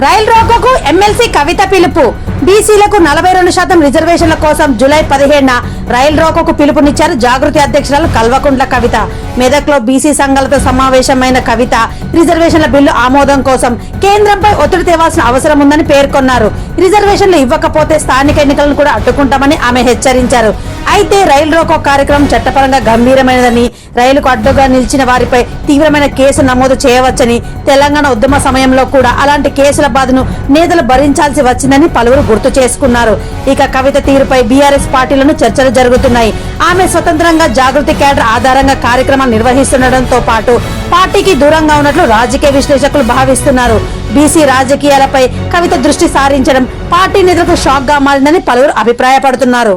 Rail రోకోకు MLC కవిత పిలుపు. బీసీలకు 42% రిజర్వేషన్ల కోసం జూలై 17న రైల్ రోకోకు పిలుపునిచ్చారు జాగృతి అధ్యక్షురాలు కల్వకుంట్ల కవిత. మెదక్లో బీసీ సంఘాలతో సమావేశమైన కవిత రిజర్వేషన్ల బిల్లు ఆమోదం కోసం కేంద్రంపై ఒత్తిడి తేవాల్సిన అవసరం ఉందని పేర్కొన్నారు. రిజర్వేషన్లు ఇవ్వకపోతే స్థానిక ఎన్నికలను కూడా అడ్డుకుంటామని ఆమె హెచ్చరించారు. అయితే రైల్ రోకో కార్యక్రమం చట్టపరంగా గంభీరమైనదని, రైలుకు అడ్డుగా నిలిచిన వారిపై తీవ్రమైన కేసు నమోదు చేయవచ్చని, తెలంగాణ ఉద్యమ సమయంలో కూడా అలాంటి కేసుల బాధను నేతలు భరించాల్సి వచ్చిందని పలువురు గుర్తు చేసుకున్నారు. ఇక కవిత తీరుపై బీఆర్ఎస్ పార్టీలను చర్చలు జరుగుతున్నాయి. ఆమె స్వతంత్రంగా జాగృతి కేడర్ ఆధారంగా కార్యక్రమాలు నిర్వహిస్తుండటంతో పాటు పార్టీకి దూరంగా ఉన్నట్లు రాజకీయ విశ్లేషకులు భావిస్తున్నారు. బీసీ రాజకీయాలపై కవిత దృష్టి సారించడం పార్టీ నేతలకు షాక్ గా మారిందని పలువురు అభిప్రాయపడుతున్నారు.